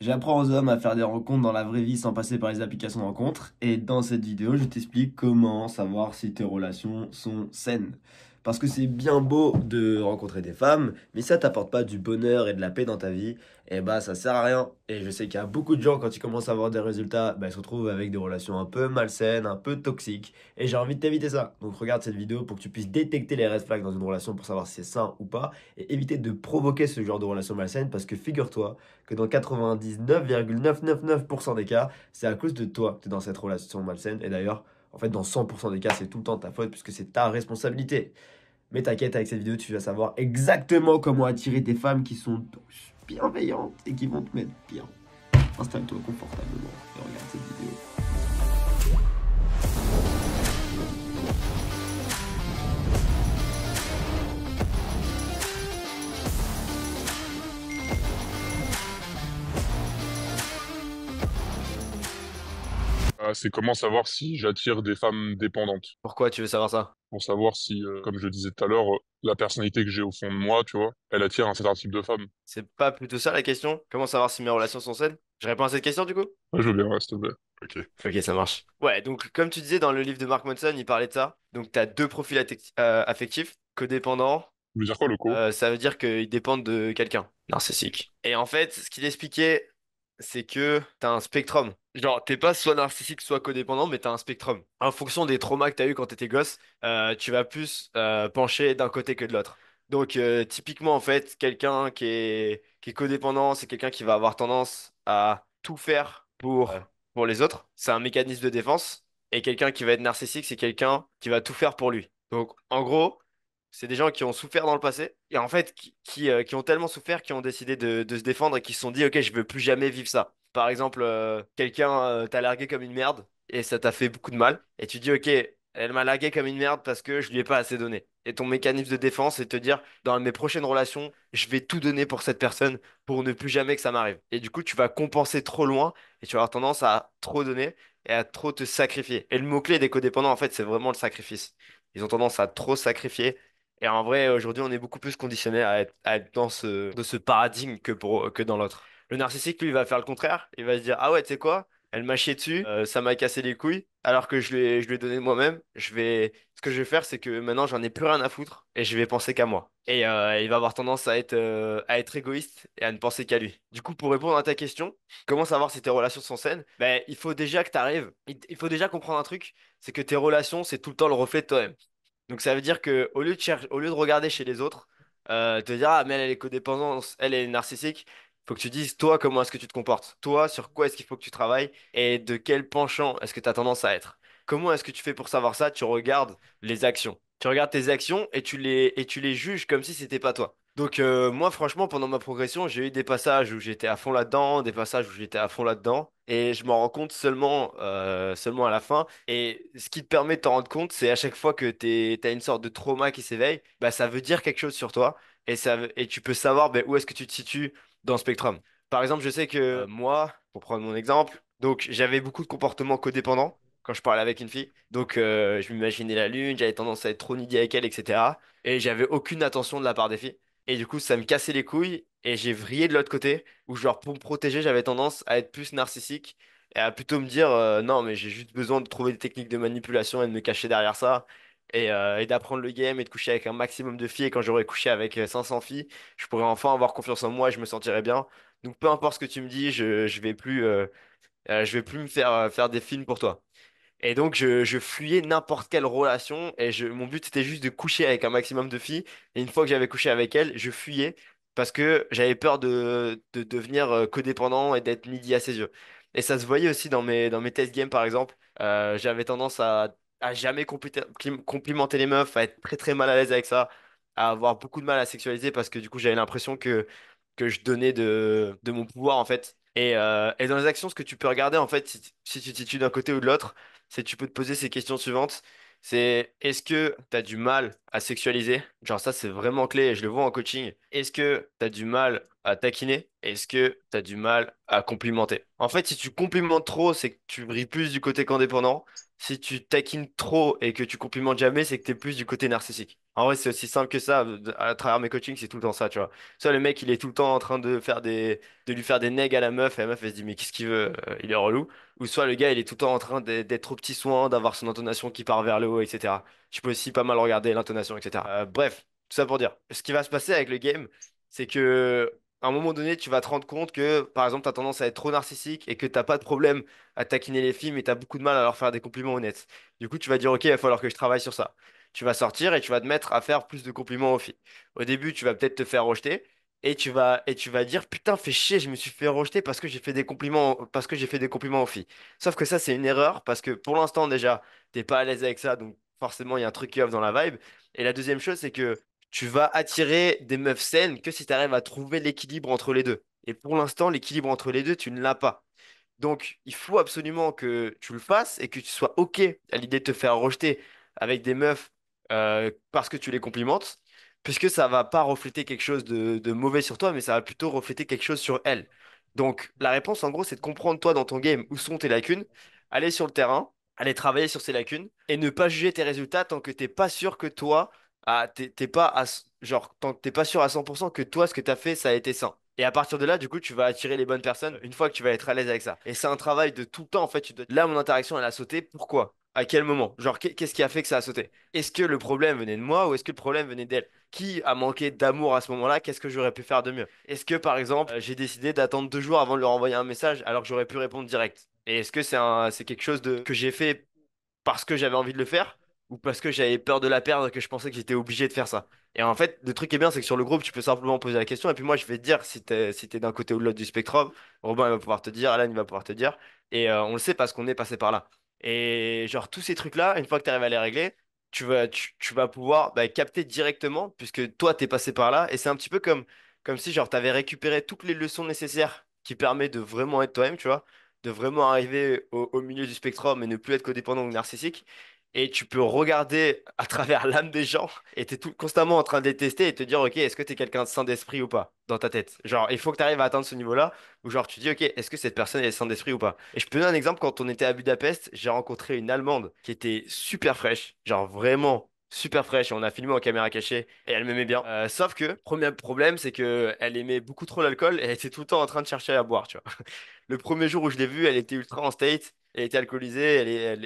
J'apprends aux hommes à faire des rencontres dans la vraie vie sans passer par les applications de rencontres. Et dans cette vidéo, je t'explique comment savoir si tes relations sont saines. Parce que c'est bien beau de rencontrer des femmes, mais si ça t'apporte pas du bonheur et de la paix dans ta vie, et bah ça sert à rien. Et je sais qu'il y a beaucoup de gens, quand ils commencent à avoir des résultats, bah, ils se retrouvent avec des relations un peu malsaines, un peu toxiques. Et j'ai envie de t'éviter ça. Donc regarde cette vidéo pour que tu puisses détecter les red flags dans une relation pour savoir si c'est sain ou pas. Et éviter de provoquer ce genre de relation malsaine parce que figure-toi que dans 99,999% des cas, c'est à cause de toi que tu es dans cette relation malsaine. Et d'ailleurs, en fait, dans 100% des cas, c'est tout le temps ta faute puisque c'est ta responsabilité. Mais t'inquiète, avec cette vidéo, tu vas savoir exactement comment attirer des femmes qui sont douces, bienveillantes et qui vont te mettre bien. Installe-toi confortablement et regarde cette vidéo. C'est comment savoir si j'attire des femmes dépendantes. Pourquoi tu veux savoir ça? Pour savoir si, comme je le disais tout à l'heure, la personnalité que j'ai au fond de moi, tu vois, elle attire un certain type de femme. C'est pas plutôt ça la question? Comment savoir si mes relations sont saines? Je réponds à cette question du coup? Ouais, je veux bien, ouais, s'il te plaît. Ok. Ok, ça marche. Ouais, donc comme tu disais dans le livre de Mark Manson, il parlait de ça. Donc t'as deux profils affectifs, codépendants. Tu veux dire quoi, loco? Ça veut dire qu'ils dépendent de quelqu'un, narcissique. Et en fait, ce qu'il expliquait, c'est que t'as un spectrum. Genre, t'es pas soit narcissique, soit codépendant, mais t'as un spectrum. En fonction des traumas que t'as eu quand t'étais gosse, tu vas plus pencher d'un côté que de l'autre. Donc, typiquement, en fait, quelqu'un qui est codépendant, c'est quelqu'un qui va avoir tendance à tout faire pour les autres. C'est un mécanisme de défense. Et quelqu'un qui va être narcissique, c'est quelqu'un qui va tout faire pour lui. Donc, en gros, c'est des gens qui ont souffert dans le passé et en fait qui ont tellement souffert qu'ils ont décidé de se défendre et qui se sont dit, ok, je veux plus jamais vivre ça. Par exemple, quelqu'un t'a largué comme une merde et ça t'a fait beaucoup de mal et tu dis, ok, elle m'a largué comme une merde parce que je lui ai pas assez donné. Et ton mécanisme de défense, c'est de te dire, dans mes prochaines relations, je vais tout donner pour cette personne pour ne plus jamais que ça m'arrive. Et du coup, tu vas compenser trop loin et tu vas avoir tendance à trop donner et à trop te sacrifier. Et le mot-clé des codépendants, en fait, c'est vraiment le sacrifice. Ils ont tendance à trop sacrifier et en vrai, aujourd'hui, on est beaucoup plus conditionné à être dans ce paradigme que dans l'autre. Le narcissique, lui, il va faire le contraire. Il va se dire, ah ouais, tu sais quoi? Elle m'a chié dessus, ça m'a cassé les couilles, alors que je lui ai donné de moi-même. Ce que je vais faire, c'est que maintenant, j'en ai plus rien à foutre et je vais penser qu'à moi. Et il va avoir tendance à être égoïste et à ne penser qu'à lui. Du coup, pour répondre à ta question, comment savoir si tes relations sont saines? Ben, il faut déjà que tu arrives. Il faut déjà comprendre un truc, c'est que tes relations, c'est tout le temps le reflet de toi-même. Donc ça veut dire que au lieu de regarder chez les autres, te dire ah mais elle est codépendante, elle est narcissique, faut que tu dises toi comment est-ce que tu te comportes, toi sur quoi est-ce qu'il faut que tu travailles et de quel penchant est-ce que tu as tendance à être. Comment est-ce que tu fais pour savoir ça? Tu regardes les actions. Tu regardes tes actions et tu les juges comme si c'était pas toi. Donc moi franchement pendant ma progression j'ai eu des passages où j'étais à fond là-dedans, des passages où j'étais à fond là-dedans et je m'en rends compte seulement à la fin. Et ce qui te permet de t'en rendre compte, c'est à chaque fois que t'as une sorte de trauma qui s'éveille, bah, ça veut dire quelque chose sur toi et tu peux savoir bah, où est-ce que tu te situes dans le spectrum. Par exemple, je sais que moi, pour prendre mon exemple, donc j'avais beaucoup de comportements codépendants quand je parlais avec une fille. Donc je m'imaginais la lune, j'avais tendance à être trop needy avec elle, etc. Et j'avais aucune attention de la part des filles. Et du coup, ça me cassait les couilles et j'ai vrillé de l'autre côté où genre pour me protéger, j'avais tendance à être plus narcissique et à plutôt me dire non mais j'ai juste besoin de trouver des techniques de manipulation et de me cacher derrière ça et d'apprendre le game et de coucher avec un maximum de filles et quand j'aurai couché avec 500 filles je pourrai enfin avoir confiance en moi et je me sentirai bien donc peu importe ce que tu me dis je vais plus me faire des films pour toi et donc je fuyais n'importe quelle relation et mon but c'était juste de coucher avec un maximum de filles et une fois que j'avais couché avec elles je fuyais parce que j'avais peur de devenir codépendant et d'être midi à ses yeux. Et ça se voyait aussi dans mes test games par exemple. J'avais tendance à jamais complimenter les meufs, à être très très mal à l'aise avec ça, à avoir beaucoup de mal à sexualiser parce que du coup j'avais l'impression que je donnais de mon pouvoir en fait. Et dans les actions, ce que tu peux regarder en fait, si tu te situes d'un côté ou de l'autre, c'est que tu peux te poser ces questions suivantes. C'est est-ce que tu as du mal à sexualiser? Genre ça c'est vraiment clé et je le vois en coaching. Est-ce que tu as du mal à taquiner? Est-ce que tu as du mal à complimenter? En fait, si tu complimentes trop, c'est que tu brilles plus du côté qu'indépendant. Si tu taquines trop et que tu complimentes jamais, c'est que tu es plus du côté narcissique. En vrai, c'est aussi simple que ça. À travers mes coachings, c'est tout le temps ça, tu vois. Soit le mec, il est tout le temps en train de lui faire des negs à la meuf, et la meuf, elle se dit, mais qu'est-ce qu'il veut? Il est relou. Ou soit le gars, il est tout le temps en train d'être au petit soin, d'avoir son intonation qui part vers le haut, etc. Tu peux aussi pas mal regarder l'intonation, etc. Bref, tout ça pour dire. Ce qui va se passer avec le game, c'est que, à un moment donné, tu vas te rendre compte que, par exemple, t'as tendance à être trop narcissique et que t'as pas de problème à taquiner les filles, mais t'as beaucoup de mal à leur faire des compliments honnêtes. Du coup, tu vas dire, ok, il va falloir que je travaille sur ça. Tu vas sortir et tu vas te mettre à faire plus de compliments aux filles. Au début, tu vas peut-être te faire rejeter et tu vas dire putain, fais chier, je me suis fait rejeter parce que j'ai fait des compliments aux filles. Sauf que ça, c'est une erreur parce que pour l'instant déjà, t'es pas à l'aise avec ça, donc forcément, il y a un truc qui off dans la vibe. Et la deuxième chose, c'est que tu vas attirer des meufs saines que si tu arrives à trouver l'équilibre entre les deux. Et pour l'instant, l'équilibre entre les deux, tu ne l'as pas. Donc, il faut absolument que tu le fasses et que tu sois OK à l'idée de te faire rejeter avec des meufs parce que tu les complimentes, puisque ça va pas refléter quelque chose de mauvais sur toi, mais ça va plutôt refléter quelque chose sur elles. Donc, la réponse, en gros, c'est de comprendre, toi, dans ton game, où sont tes lacunes, aller sur le terrain, aller travailler sur ces lacunes, et ne pas juger tes résultats tant que t'es pas sûr que toi, t'es pas genre, tant que t'es pas sûr à 100% que toi, ce que tu as fait, ça a été sain. Et à partir de là, du coup, tu vas attirer les bonnes personnes une fois que tu vas être à l'aise avec ça. Et c'est un travail de tout le temps, en fait. Là, mon interaction, elle a sauté. Pourquoi? À quel moment? Genre, qu'est-ce qui a fait que ça a sauté? Est-ce que le problème venait de moi ou est-ce que le problème venait d'elle? Qui a manqué d'amour à ce moment-là? Qu'est-ce que j'aurais pu faire de mieux? Est-ce que, par exemple, j'ai décidé d'attendre 2 jours avant de leur envoyer un message alors que j'aurais pu répondre direct? Et est-ce que c'est quelque chose que j'ai fait parce que j'avais envie de le faire ou parce que j'avais peur de la perdre et que je pensais que j'étais obligé de faire ça. Et en fait, le truc qui est bien, c'est que sur le groupe, tu peux simplement poser la question et puis moi, je vais te dire si t'es d'un côté ou de l'autre du spectrum. Robin, il va pouvoir te dire, Alan, il va pouvoir te dire. Et on le sait parce qu'on est passé par là. Et genre, tous ces trucs-là, une fois que tu arrives à les régler, tu vas pouvoir capter directement puisque toi, t'es passé par là. Et c'est un petit peu comme si genre, t'avais récupéré toutes les leçons nécessaires qui permettent de vraiment être toi-même, tu vois, de vraiment arriver au milieu du spectrum et ne plus être codépendant ou narcissique. Et tu peux regarder à travers l'âme des gens et t'es constamment en train de les tester et te dire, ok, est-ce que t'es quelqu'un de sain d'esprit ou pas dans ta tête? Genre, il faut que tu arrives à atteindre ce niveau-là où genre tu dis, ok, est-ce que cette personne est sain d'esprit ou pas? Et je peux donner un exemple, quand on était à Budapest, j'ai rencontré une Allemande qui était super fraîche, genre vraiment super fraîche et on a filmé en caméra cachée et elle m'aimait bien. Sauf que, premier problème, c'est que elle aimait beaucoup trop l'alcool et elle était tout le temps en train de chercher à boire, tu vois. Le premier jour où je l'ai vue, elle était ultra en state. Elle était alcoolisée,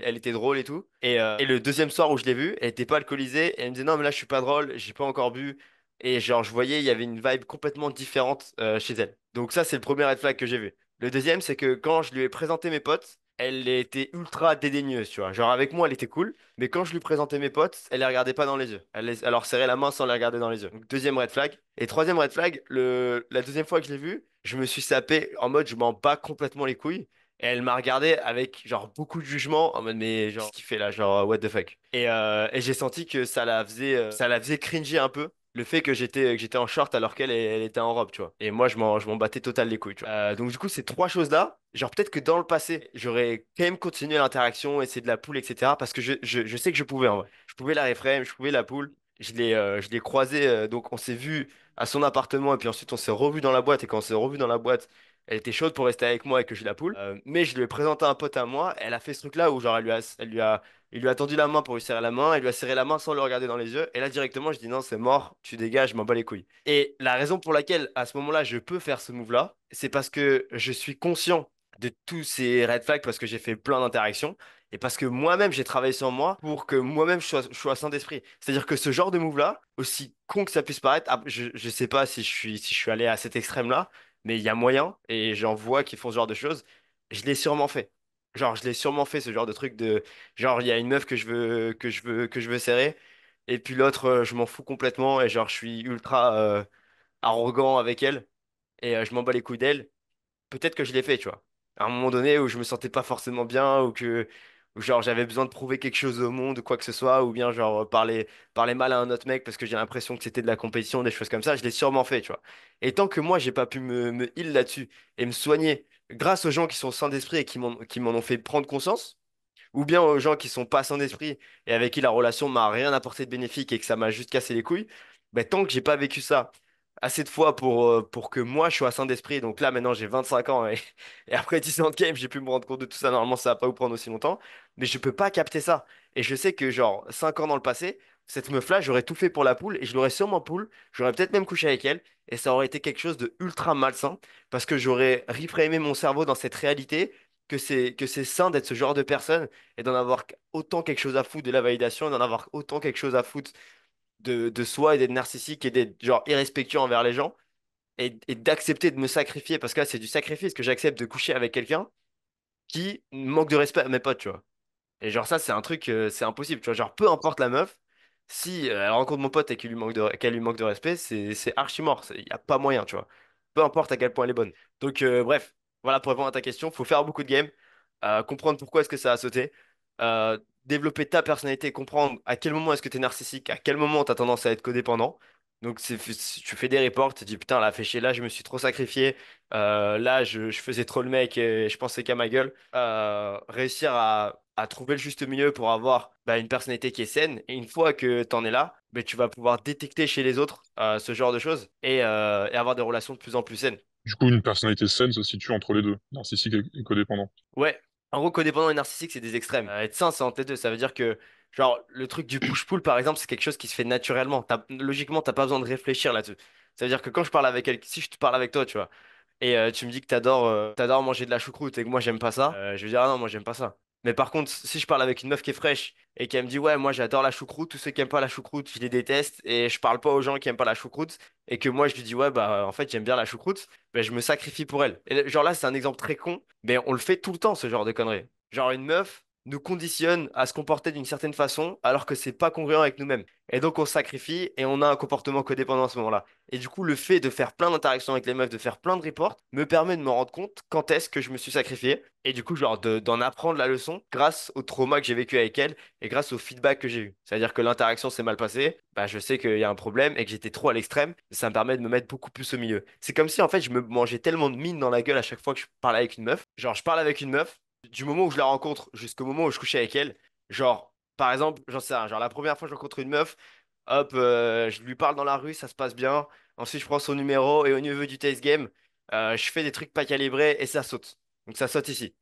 elle était drôle et tout. Et le deuxième soir où je l'ai vue, elle était pas alcoolisée. Et elle me disait non, mais là je suis pas drôle, j'ai pas encore bu. Et genre, je voyais, il y avait une vibe complètement différente chez elle. Donc, ça, c'est le premier red flag que j'ai vu. Le deuxième, c'est que quand je lui ai présenté mes potes, elle était ultra dédaigneuse, tu vois. Genre, avec moi, elle était cool. Mais quand je lui présentais mes potes, elle les regardait pas dans les yeux. Elle leur serrait la main sans les regarder dans les yeux. Donc, deuxième red flag. Et troisième red flag, la deuxième fois que je l'ai vue, je me suis sapé en mode je m'en bats complètement les couilles. Et elle m'a regardé avec genre beaucoup de jugement en mode mais genre qu'est-ce qu'il fait là genre what the fuck. Et j'ai senti que ça la faisait cringer un peu le fait que j'étais en short alors qu'elle était en robe, tu vois. Et moi je m'en battais total les couilles, tu vois. Donc du coup ces trois choses-là, genre peut-être que dans le passé j'aurais quand même continué l'interaction, essayer de la poule, etc. Parce que je sais que je pouvais en vrai. Je pouvais la reframe, je pouvais la poule. Je l'ai croisée, donc on s'est vu à son appartement et puis ensuite on s'est revu dans la boîte et quand on s'est revu dans la boîte elle était chaude pour rester avec moi et que j'ai la poule. Mais je lui ai présenté un pote à moi. Elle a fait ce truc-là où genre il lui a tendu la main pour lui serrer la main. Elle lui a serré la main sans le regarder dans les yeux. Et là directement je dis non c'est mort, tu dégages, je m'en bats les couilles. Et la raison pour laquelle à ce moment-là je peux faire ce move-là, c'est parce que je suis conscient de tous ces red flags parce que j'ai fait plein d'interactions. Et parce que moi-même, j'ai travaillé sur moi pour que moi-même, je sois sain d'esprit. C'est-à-dire que ce genre de move-là, aussi con que ça puisse paraître, je sais pas si je suis allé à cet extrême-là, mais il y a moyen, et j'en vois qui font ce genre de choses. Je l'ai sûrement fait. Genre, je l'ai sûrement fait, ce genre de truc de... Genre, il y a une meuf que je veux serrer, et puis l'autre, je m'en fous complètement, et genre, je suis ultra arrogant avec elle, et je m'en bats les couilles d'elle. Peut-être que je l'ai fait, tu vois. À un moment donné où je me sentais pas forcément bien, ou genre j'avais besoin de prouver quelque chose au monde, ou quoi que ce soit, ou bien genre parler mal à un autre mec parce que j'ai l'impression que c'était de la compétition, des choses comme ça, je l'ai sûrement fait, tu vois. Et tant que moi j'ai pas pu me heal là-dessus et me soigner grâce aux gens qui sont sains d'esprit et qui m'en ont fait prendre conscience, ou bien aux gens qui sont pas sains d'esprit et avec qui la relation m'a rien apporté de bénéfique et que ça m'a juste cassé les couilles, ben, tant que j'ai pas vécu ça assez de fois pour que moi je sois sain d'esprit, donc là maintenant j'ai 25 ans et après 10 ans de game, j'ai pu me rendre compte de tout ça, normalement ça va pas vous prendre aussi longtemps, mais je peux pas capter ça. Et je sais que genre 5 ans dans le passé, cette meuf-là, j'aurais tout fait pour la poule et je l'aurais sûrement poule. J'aurais peut-être même couché avec elle et ça aurait été quelque chose de ultra malsain parce que j'aurais reframé mon cerveau dans cette réalité que c'est sain d'être ce genre de personne et d'en avoir autant quelque chose à foutre de la validation, et d'en avoir autant quelque chose à foutre de soi et d'être narcissique et d'être genre irrespectueux envers les gens et d'accepter de me sacrifier parce que là, c'est du sacrifice que j'accepte de coucher avec quelqu'un qui manque de respect à mes potes, tu vois. Et genre ça, c'est un truc, c'est impossible, tu vois. Genre peu importe la meuf, si elle rencontre mon pote et qu'elle lui manque de respect, c'est archi mort. Il y a pas moyen, tu vois. Peu importe à quel point elle est bonne. Donc bref, voilà pour répondre à ta question, faut faire beaucoup de games, comprendre pourquoi est-ce que ça a sauté, développer ta personnalité, comprendre à quel moment est-ce que tu es narcissique, à quel moment tu as tendance à être codépendant. Donc si tu fais des reports, tu te dis putain, là, fait chier, là, je me suis trop sacrifié, là, je faisais trop le mec et je pensais qu'à ma gueule. Réussir à trouver le juste milieu pour avoir bah, une personnalité qui est saine. Et une fois que tu en es là, bah, tu vas pouvoir détecter chez les autres ce genre de choses et avoir des relations de plus en plus saines. Du coup, une personnalité saine se situe entre les deux, narcissique et codépendant. Ouais, en gros, codépendant et narcissique, c'est des extrêmes. Être sain, c'est entre les deux. Ça veut dire que, genre, le truc du push-pull, par exemple, c'est quelque chose qui se fait naturellement. Logiquement, t'as pas besoin de réfléchir là-dessus. Ça veut dire que quand je parle avec elle, si je te parle avec toi, tu vois, et tu me dis que t'adores manger de la choucroute et que moi j'aime pas ça, je vais dire ah non, moi j'aime pas ça. Mais par contre, si je parle avec une meuf qui est fraîche et qu'elle me dit ouais, moi j'adore la choucroute, tous ceux qui aiment pas la choucroute, je les déteste et je parle pas aux gens qui aiment pas la choucroute et que moi je lui dis ouais, bah en fait j'aime bien la choucroute, ben je me sacrifie pour elle. Et genre là, c'est un exemple très con, mais on le fait tout le temps ce genre de conneries. Genre une meuf nous conditionne à se comporter d'une certaine façon alors que c'est pas congruent avec nous-mêmes. Et donc on se sacrifie et on a un comportement codépendant à ce moment-là. Et du coup, le fait de faire plein d'interactions avec les meufs, de faire plein de reports, me permet de me rendre compte quand est-ce que je me suis sacrifié. Et du coup, genre, d'en apprendre la leçon grâce au trauma que j'ai vécu avec elle et grâce au feedback que j'ai eu. C'est-à-dire que l'interaction s'est mal passée, bah, je sais qu'il y a un problème et que j'étais trop à l'extrême. Ça me permet de me mettre beaucoup plus au milieu. C'est comme si, en fait, je me mangeais tellement de mine dans la gueule à chaque fois que je parlais avec une meuf. Genre, je parle avec une meuf, du moment où je la rencontre jusqu'au moment où je couchais avec elle. Genre, par exemple, j'en sais rien, genre, la première fois que je rencontre une meuf, hop, je lui parle dans la rue, ça se passe bien. Ensuite, je prends son numéro et au niveau du test game, je fais des trucs pas calibrés et ça saute. Donc ça saute ici.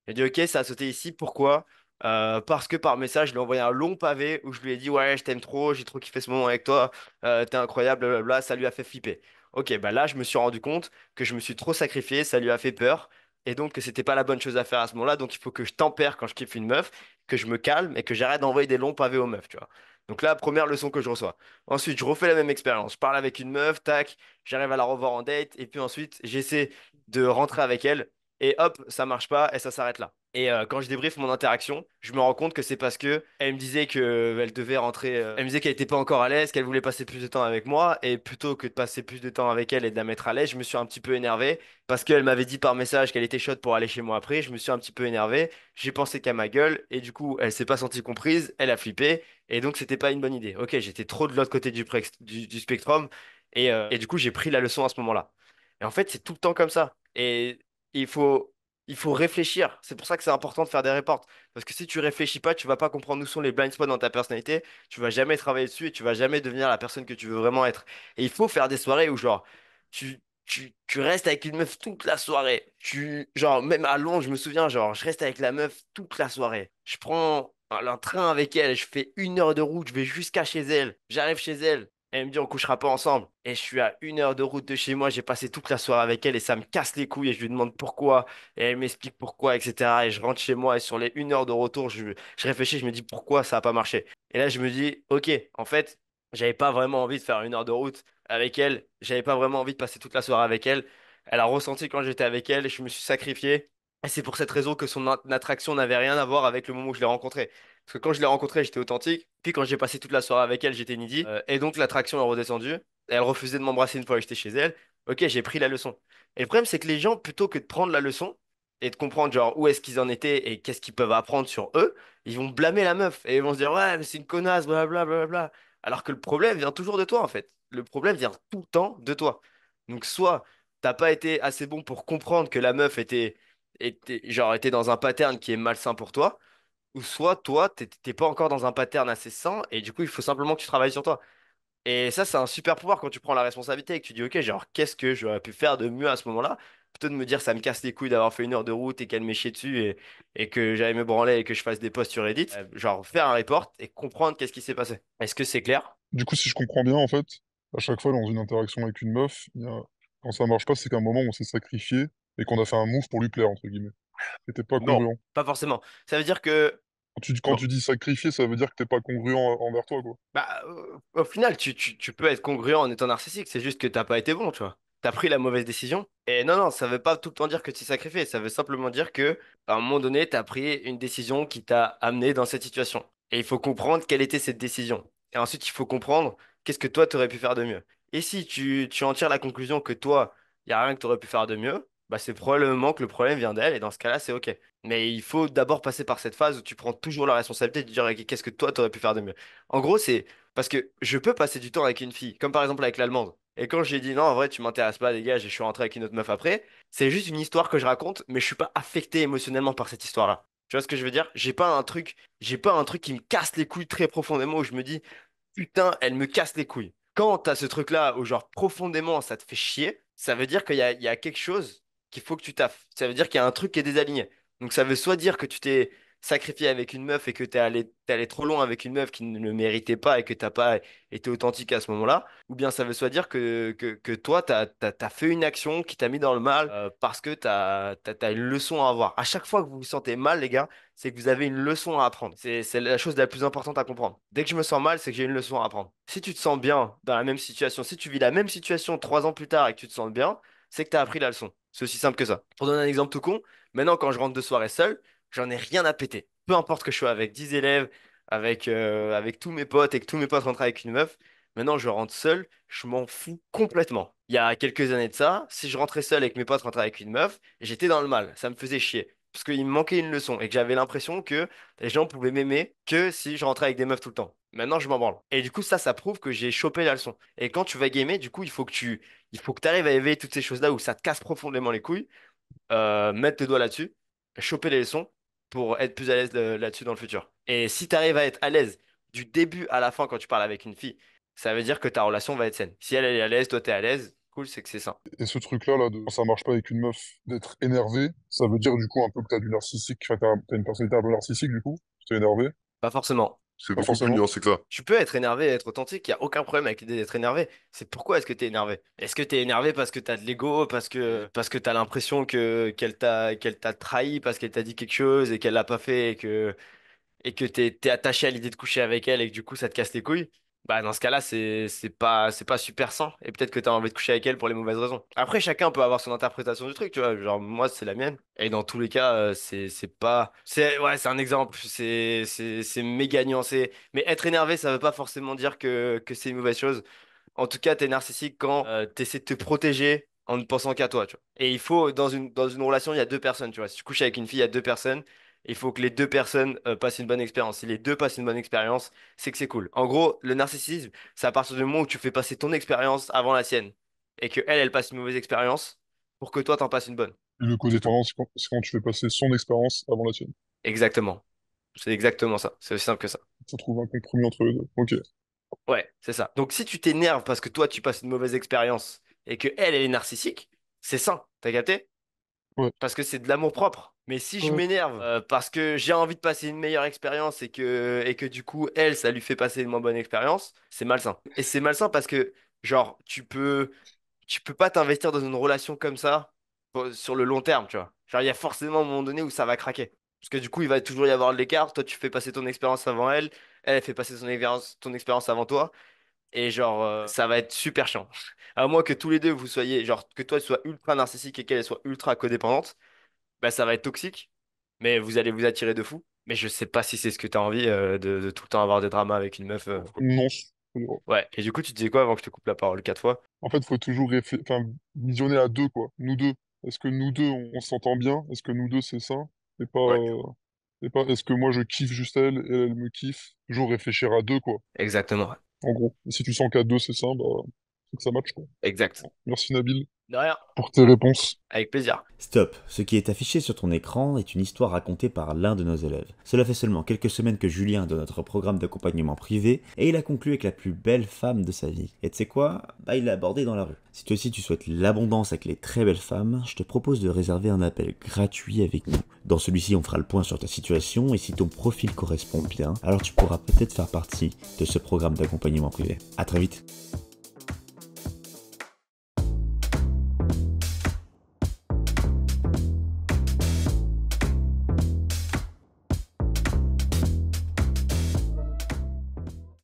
J'ai dit ok, ça a sauté ici. Pourquoi? Parce que par message, je lui ai envoyé un long pavé où je lui ai dit ouais, je t'aime trop, j'ai trop kiffé ce moment avec toi, t'es incroyable, blablabla. Ça lui a fait flipper. Ok, bah là, je me suis rendu compte que je me suis trop sacrifié, ça lui a fait peur. Et donc que c'était pas la bonne chose à faire à ce moment-là. Donc il faut que je tempère quand je kiffe une meuf, que je me calme et que j'arrête d'envoyer des longs pavés aux meufs, tu vois. Donc là, première leçon que je reçois. Ensuite, je refais la même expérience. Je parle avec une meuf, tac, j'arrive à la revoir en date, et puis ensuite, j'essaie de rentrer avec elle, et hop, ça marche pas, et ça s'arrête là. Et quand je débriefe mon interaction, je me rends compte que c'est parce que elle me disait que elle devait rentrer. Elle me disait qu'elle était pas encore à l'aise, qu'elle voulait passer plus de temps avec moi, et plutôt que de passer plus de temps avec elle et de la mettre à l'aise, je me suis un petit peu énervé parce qu'elle m'avait dit par message qu'elle était chaude pour aller chez moi après. Je me suis un petit peu énervé, j'ai pensé qu'à ma gueule, et du coup, elle s'est pas sentie comprise, elle a flippé. Et donc, c'était pas une bonne idée. Ok, j'étais trop de l'autre côté du spectrum. Et du coup, j'ai pris la leçon à ce moment-là. Et en fait, c'est tout le temps comme ça. Et il faut, il faut réfléchir. C'est pour ça que c'est important de faire des reports. Parce que si tu réfléchis pas, tu vas pas comprendre où sont les blind spots dans ta personnalité. Tu vas jamais travailler dessus et tu vas jamais devenir la personne que tu veux vraiment être. Et il faut faire des soirées où, genre, tu restes avec une meuf toute la soirée. Genre, même à Londres, je me souviens, genre, je reste avec la meuf toute la soirée. Je prends un train avec elle, je fais 1 heure de route, je vais jusqu'à chez elle. J'arrive chez elle, elle me dit on couchera pas ensemble. Et je suis à 1 heure de route de chez moi, j'ai passé toute la soirée avec elle et ça me casse les couilles et je lui demande pourquoi. Et elle m'explique pourquoi, etc. Et je rentre chez moi et sur les 1 heure de retour, je réfléchis, je me dis pourquoi ça a pas marché. Et là, je me dis, ok, en fait, j'avais pas vraiment envie de faire 1 heure de route avec elle. J'avais pas vraiment envie de passer toute la soirée avec elle. Elle a ressenti quand j'étais avec elle, je me suis sacrifié. Et c'est pour cette raison que son attraction n'avait rien à voir avec le moment où je l'ai rencontrée. Parce que quand je l'ai rencontrée, j'étais authentique. Puis quand j'ai passé toute la soirée avec elle, j'étais needy. Et donc l'attraction est redescendue. Elle refusait de m'embrasser une fois que j'étais chez elle. Ok, j'ai pris la leçon. Et le problème, c'est que les gens, plutôt que de prendre la leçon et de comprendre genre où est-ce qu'ils en étaient et qu'est-ce qu'ils peuvent apprendre sur eux, ils vont blâmer la meuf. Et ils vont se dire, ouais, mais c'est une connasse, blablabla, blablabla. Alors que le problème vient toujours de toi, en fait. Le problème vient tout le temps de toi. Donc soit t'as pas été assez bon pour comprendre que la meuf était dans un pattern qui est malsain pour toi, ou soit toi, t'es pas encore dans un pattern assez sain, et du coup, il faut simplement que tu travailles sur toi. Et ça, c'est un super pouvoir quand tu prends la responsabilité et que tu dis, ok, genre, qu'est-ce que j'aurais pu faire de mieux à ce moment-là? plutôt de me dire ça me casse les couilles d'avoir fait 1 heure de route et qu'elle m'ait chié dessus et que j'allais me branler et que je fasse des posts sur Reddit, genre faire un report et comprendre qu'est-ce qui s'est passé. Est-ce que c'est clair? Du coup, si je comprends bien, en fait, à chaque fois dans une interaction avec une meuf, quand ça marche pas, c'est qu'à un moment on s'est sacrifié et qu'on a fait un move pour lui plaire, entre guillemets. C'était pas Non, congruent. pas forcément. Ça veut dire que Quand bon, tu dis sacrifier, ça veut dire que t'es pas congruent envers toi, quoi. bah, au final, tu peux être congruent en étant narcissique, c'est juste que t'as pas été bon, tu vois. T'as pris la mauvaise décision. Et non, non, ça veut pas tout le temps dire que tu t'es sacrifié, ça veut simplement dire que, à un moment donné, t'as pris une décision qui t'a amené dans cette situation. Et il faut comprendre quelle était cette décision. Et ensuite, il faut comprendre qu'est-ce que toi, t'aurais pu faire de mieux. Et si tu en tires la conclusion que toi, il y a rien que t'aurais pu faire de mieux, bah c'est probablement que le problème vient d'elle, et dans ce cas-là, c'est OK. Mais il faut d'abord passer par cette phase où tu prends toujours la responsabilité de dire OK, qu'est-ce que toi, t'aurais pu faire de mieux. En gros, c'est parce que je peux passer du temps avec une fille, comme par exemple avec l'allemande. Et quand j'ai dit non, en vrai, tu m'intéresses pas, dégage, et je suis rentré avec une autre meuf après, c'est juste une histoire que je raconte, mais je suis pas affecté émotionnellement par cette histoire-là. Tu vois ce que je veux dire? J'ai pas un truc qui me casse les couilles très profondément où je me dis, putain, elle me casse les couilles. Quand t'as ce truc-là où genre profondément ça te fait chier, ça veut dire il y a quelque chose qu'il faut que tu taffes. Ça veut dire qu'il y a un truc qui est désaligné. Donc ça veut soit dire que tu t'es sacrifié avec une meuf et que t'es allé trop loin avec une meuf qui ne le méritait pas et que t'as pas été authentique à ce moment-là, ou bien ça veut soit dire que toi, t'as fait une action qui t'a mis dans le mal parce que t'as une leçon à avoir. À chaque fois que vous vous sentez mal, les gars, c'est que vous avez une leçon à apprendre. C'est la chose la plus importante à comprendre. Dès que je me sens mal, c'est que j'ai une leçon à apprendre. Si tu te sens bien dans la même situation, si tu vis la même situation 3 ans plus tard et que tu te sens bien, c'est que tu as appris la leçon. C'est aussi simple que ça. Pour donner un exemple tout con, maintenant quand je rentre de soirée seul, j'en ai rien à péter. Peu importe que je sois avec 10 élèves, avec tous mes potes et que tous mes potes rentrent avec une meuf, maintenant je rentre seul, je m'en fous complètement. Il y a quelques années de ça, si je rentrais seul et que mes potes rentraient avec une meuf, j'étais dans le mal, ça me faisait chier parce qu'il me manquait une leçon et que j'avais l'impression que les gens pouvaient m'aimer que si je rentrais avec des meufs tout le temps. Maintenant, je m'en branle. Et du coup, ça prouve que j'ai chopé la leçon. Et quand tu vas gamer, du coup, il faut que tu arrives à éveiller toutes ces choses-là où ça te casse profondément les couilles, mettre tes doigts là-dessus, choper les leçons pour être plus à l'aise là-dessus dans le futur. Et si tu arrives à être à l'aise du début à la fin quand tu parles avec une fille, ça veut dire que ta relation va être saine. Si elle est à l'aise, toi t'es à l'aise, cool, c'est que c'est ça. Et ce truc-là, là, quand ça marche pas avec une meuf, d'être énervé, ça veut dire du coup un peu que t'as du narcissique, enfin t'as une personnalité un peu narcissique du coup, t'es énervé. Pas forcément. C'est Pas beaucoup plus forcément. nuancé que ça. Tu peux être énervé et être authentique, il n'y a aucun problème avec l'idée d'être énervé. C'est pourquoi est-ce que tu es énervé? Est-ce que tu es énervé parce que tu as de l'ego, parce que tu as l'impression qu'elle t'a trahi, parce qu'elle t'a dit quelque chose et qu'elle l'a pas fait et que t'es attaché à l'idée de coucher avec elle et que du coup ça te casse les couilles? Bah dans ce cas-là, c'est pas super sain et peut-être que tu as envie de coucher avec elle pour les mauvaises raisons. Après chacun peut avoir son interprétation du truc, tu vois, genre moi c'est la mienne et dans tous les cas c'est pas c'est ouais, c'est un exemple, c'est méga nuancé, mais être énervé ça veut pas forcément dire que c'est une mauvaise chose. En tout cas, t'es narcissique quand t'essaies de te protéger en ne pensant qu'à toi, tu vois. Et il faut, dans une relation, il y a deux personnes, tu vois. Si tu couches avec une fille, il y a deux personnes. Il faut que les deux personnes passent une bonne expérience. Si les deux passent une bonne expérience, c'est que c'est cool. En gros, le narcissisme, c'est à partir du moment où tu fais passer ton expérience avant la sienne. Et que elle passe une mauvaise expérience pour que toi, t'en passes une bonne. Et le C'est tout. codépendant, c'est quand tu fais passer son expérience avant la tienne. Exactement. C'est exactement ça. C'est aussi simple que ça. Faut trouver un compromis entre les deux. Ok. Ouais, c'est ça. Donc si tu t'énerves parce que toi, tu passes une mauvaise expérience et que elle est narcissique, c'est sain. T'as capté? Ouais. Parce que c'est de l'amour propre. Mais si je Ouais. m'énerve parce que j'ai envie de passer une meilleure expérience et que du coup, elle, ça lui fait passer une moins bonne expérience, c'est malsain. Et c'est malsain parce que, genre, tu peux pas t'investir dans une relation comme ça sur le long terme, tu vois. Genre, il y a forcément un moment donné où ça va craquer. Parce que du coup, il va toujours y avoir de l'écart. Toi, tu fais passer ton expérience avant elle. Elle fait passer ton expérience avant toi. Et genre, ça va être super chiant. À moins que tous les deux vous soyez, genre, que toi tu sois ultra narcissique et qu'elle soit ultra codépendante, bah ça va être toxique. Mais vous allez vous attirer de fou. Mais je sais pas si c'est ce que t'as envie de tout le temps avoir des dramas avec une meuf. Non. Ouais. Et du coup, tu disais quoi avant que je te coupe la parole 4 fois? En fait, faut toujours enfin, visionner à deux, quoi. Nous deux. Est-ce que nous deux, on s'entend bien? Est-ce que nous deux, c'est ça? Et pas, Ouais. est-ce que moi, je kiffe juste elle et elle me kiffe? Toujours réfléchir à deux, quoi. Exactement. En gros. Et si tu sens qu'à deux, c'est ça, bah, c'est que ça match, quoi. Exact. Merci, Nabil. De rien, pour tes réponses. avec plaisir. Stop. Ce qui est affiché sur ton écran est une histoire racontée par l'un de nos élèves. Cela fait seulement quelques semaines que Julien est dans notre programme d'accompagnement privé et il a conclu avec la plus belle femme de sa vie. Et tu sais quoi? Bah il l'a abordée dans la rue. Si toi aussi tu souhaites l'abondance avec les très belles femmes, je te propose de réserver un appel gratuit avec nous. Dans celui-ci, on fera le point sur ta situation et si ton profil correspond bien, alors tu pourras peut-être faire partie de ce programme d'accompagnement privé. À très vite.